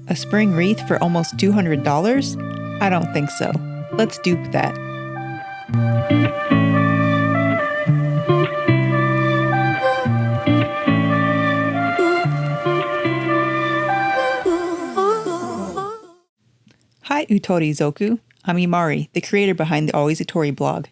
A spring wreath for almost $200? I don't think so. Let's dupe that. Hi Uttori Zoku, I'm Imari, the creator behind the Always Uttori blog.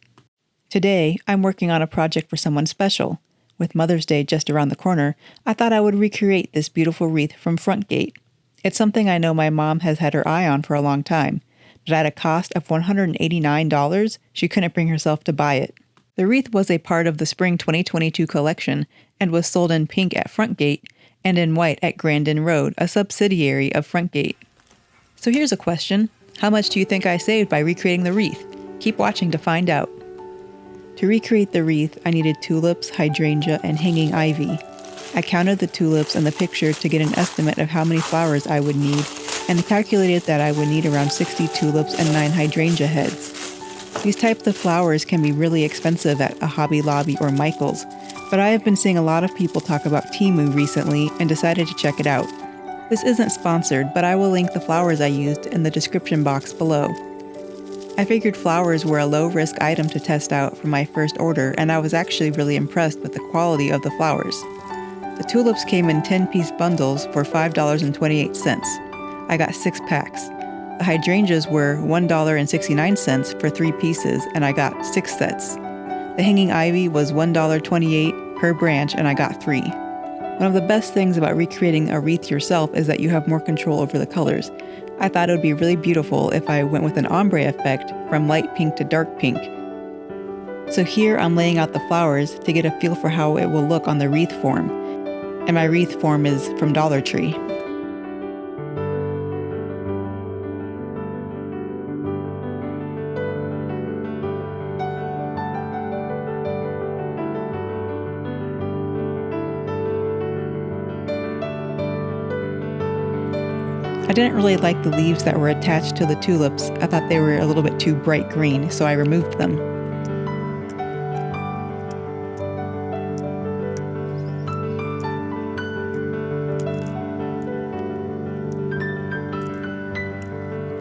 Today, I'm working on a project for someone special. With Mother's Day just around the corner, I thought I would recreate this beautiful wreath from Frontgate. It's something I know my mom has had her eye on for a long time, but at a cost of $189, she couldn't bring herself to buy it. The wreath was a part of the Spring 2022 collection and was sold in pink at Frontgate and in white at Grandin Road, a subsidiary of Frontgate. So here's a question. How much do you think I saved by recreating the wreath? Keep watching to find out. To recreate the wreath, I needed tulips, hydrangea, and hanging ivy. I counted the tulips in the picture to get an estimate of how many flowers I would need, and calculated that I would need around 60 tulips and 9 hydrangea heads. These types of flowers can be really expensive at a Hobby Lobby or Michael's, but I have been seeing a lot of people talk about Temu recently and decided to check it out. This isn't sponsored, but I will link the flowers I used in the description box below. I figured flowers were a low-risk item to test out for my first order, and I was actually really impressed with the quality of the flowers. The tulips came in 10-piece bundles for $5.28. I got 6 packs. The hydrangeas were $1.69 for 3 pieces, and I got 6 sets. The hanging ivy was $1.28 per branch, and I got 3. One of the best things about recreating a wreath yourself is that you have more control over the colors. I thought it would be really beautiful if I went with an ombre effect from light pink to dark pink. So here I'm laying out the flowers to get a feel for how it will look on the wreath form. And my wreath form is from Dollar Tree. I didn't really like the leaves that were attached to the tulips. I thought they were a little bit too bright green, so I removed them.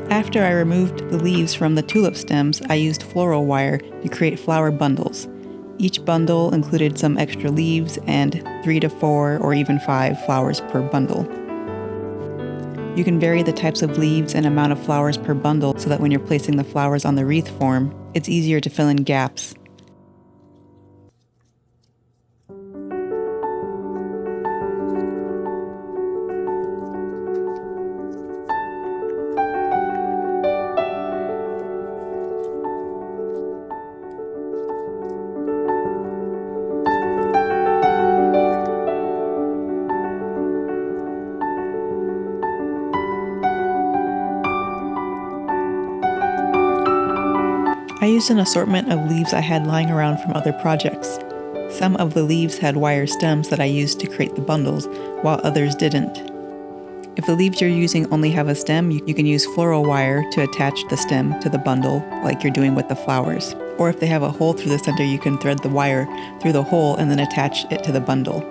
After I removed the leaves from the tulip stems, I used floral wire to create flower bundles. Each bundle included some extra leaves and 3 to 4 or even 5 flowers per bundle. You can vary the types of leaves and amount of flowers per bundle so that when you're placing the flowers on the wreath form, it's easier to fill in gaps. I used an assortment of leaves I had lying around from other projects. Some of the leaves had wire stems that I used to create the bundles, while others didn't. If the leaves you're using only have a stem, you can use floral wire to attach the stem to the bundle, like you're doing with the flowers. Or if they have a hole through the center, you can thread the wire through the hole and then attach it to the bundle.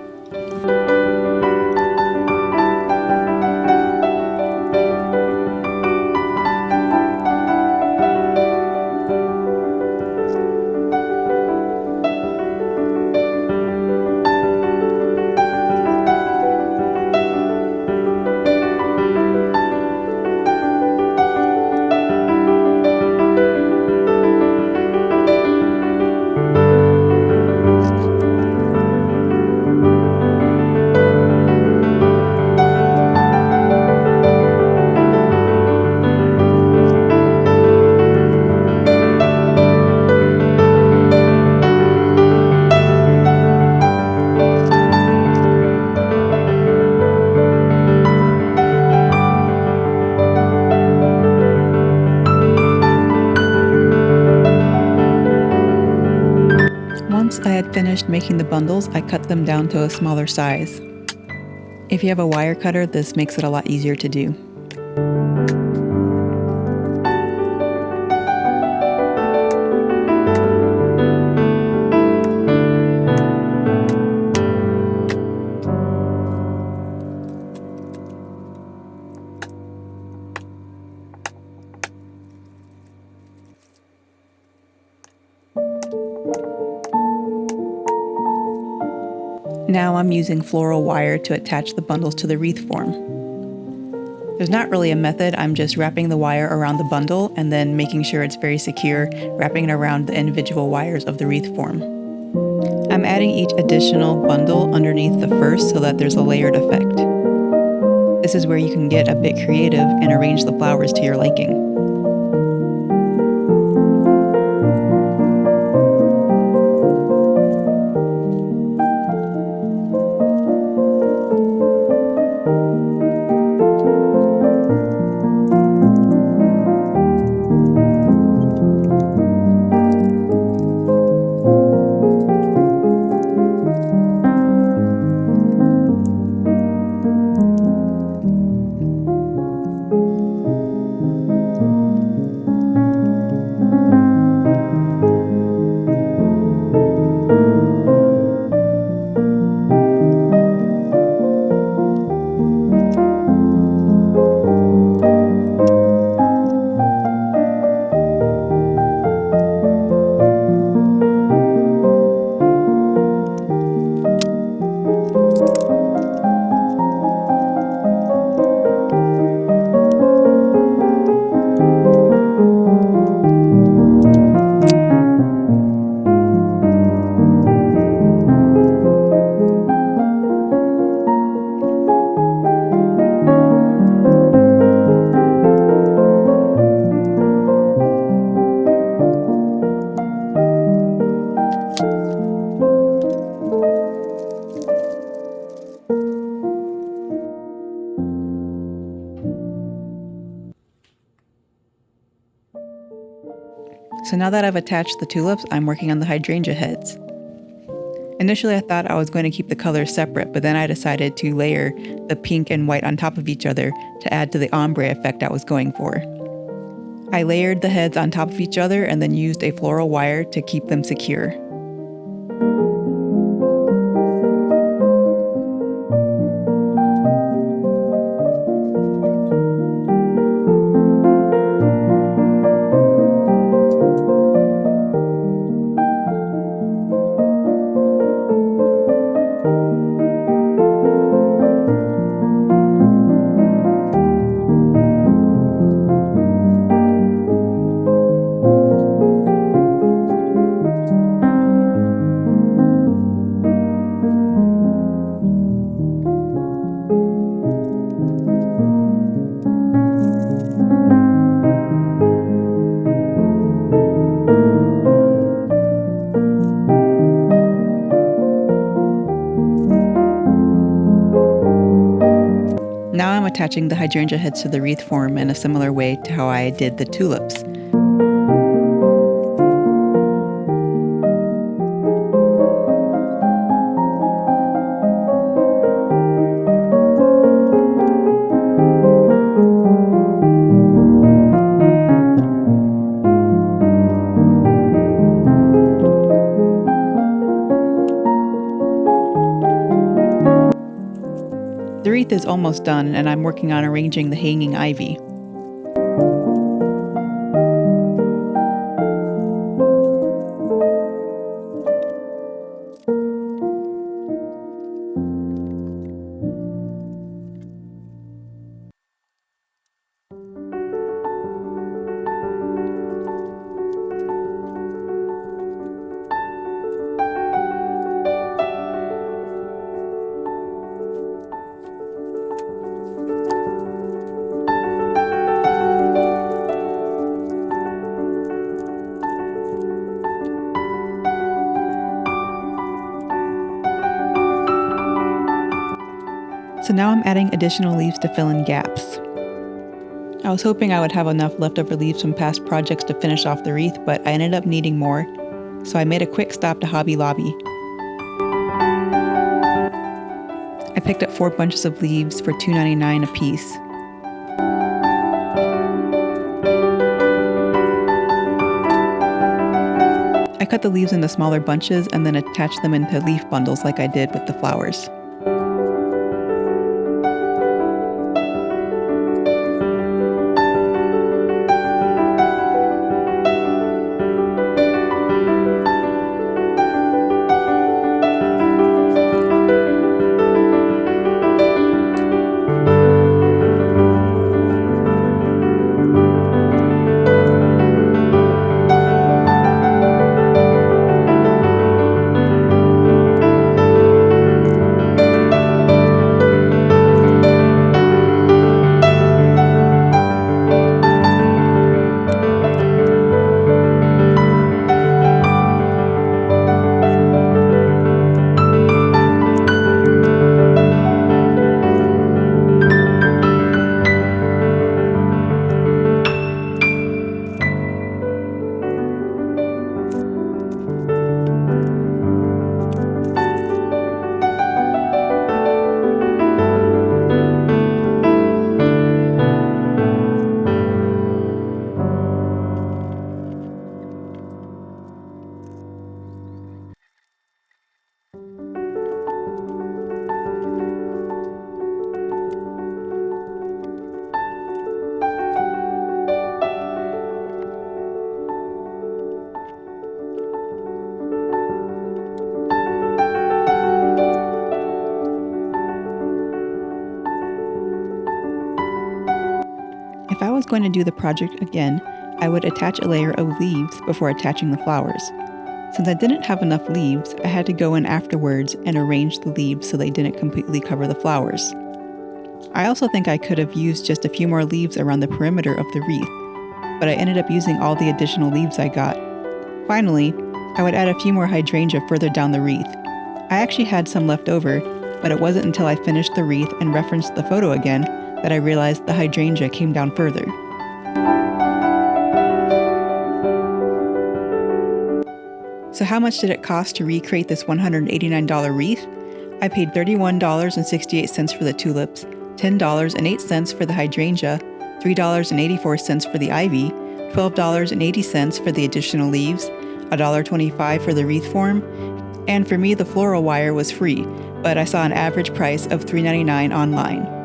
Once I had finished making the bundles, I cut them down to a smaller size. If you have a wire cutter, this makes it a lot easier to do. Now I'm using floral wire to attach the bundles to the wreath form. There's not really a method, I'm just wrapping the wire around the bundle and then making sure it's very secure, wrapping it around the individual wires of the wreath form. I'm adding each additional bundle underneath the first so that there's a layered effect. This is where you can get a bit creative and arrange the flowers to your liking. So now that I've attached the tulips, I'm working on the hydrangea heads. Initially I thought I was going to keep the colors separate, but then I decided to layer the pink and white on top of each other to add to the ombre effect I was going for. I layered the heads on top of each other and then used a floral wire to keep them secure. Now I'm attaching the hydrangea heads to the wreath form in a similar way to how I did the tulips. The wreath is almost done, and I'm working on arranging the hanging ivy. So now I'm adding additional leaves to fill in gaps. I was hoping I would have enough leftover leaves from past projects to finish off the wreath, but I ended up needing more, so I made a quick stop to Hobby Lobby. I picked up 4 bunches of leaves for $2.99 a piece. I cut the leaves into smaller bunches and then attached them into leaf bundles like I did with the flowers. If I was going to do the project again, I would attach a layer of leaves before attaching the flowers. Since I didn't have enough leaves, I had to go in afterwards and arrange the leaves so they didn't completely cover the flowers. I also think I could have used just a few more leaves around the perimeter of the wreath, but I ended up using all the additional leaves I got. Finally, I would add a few more hydrangea further down the wreath. I actually had some left over, but it wasn't until I finished the wreath and referenced the photo again that I realized the hydrangea came down further. So how much did it cost to recreate this $189 wreath? I paid $31.68 for the tulips, $10.08 for the hydrangea, $3.84 for the ivy, $12.80 for the additional leaves, $1.25 for the wreath form, and for me the floral wire was free, but I saw an average price of $3.99 online.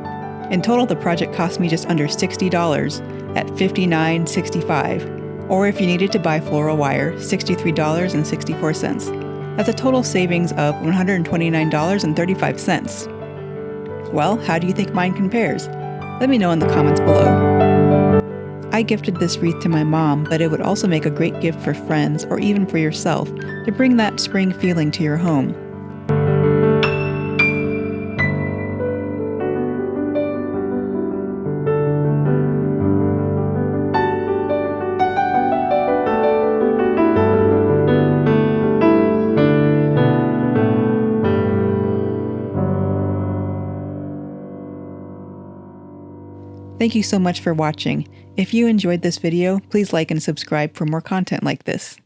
In total, the project cost me just under $60 at $59.65, or if you needed to buy floral wire, $63.64. That's a total savings of $129.35. Well, how do you think mine compares? Let me know in the comments below. I gifted this wreath to my mom, but it would also make a great gift for friends or even for yourself to bring that spring feeling to your home. Thank you so much for watching. If you enjoyed this video, please like and subscribe for more content like this.